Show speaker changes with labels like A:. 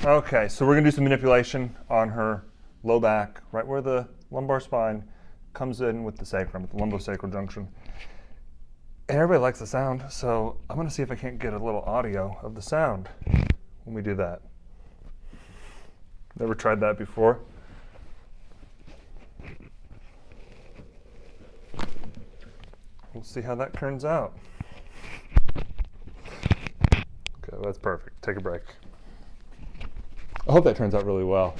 A: Okay, so we're gonna do some manipulation on her low back, right where the lumbar spine comes in with the sacrum, at the lumbosacral junction. And everybody likes the sound, so I'm gonna see if I can't get a little audio of the sound when we do that. Never tried that before. We'll see how that turns out. Okay, that's perfect. Take a break. I hope that turns out really well.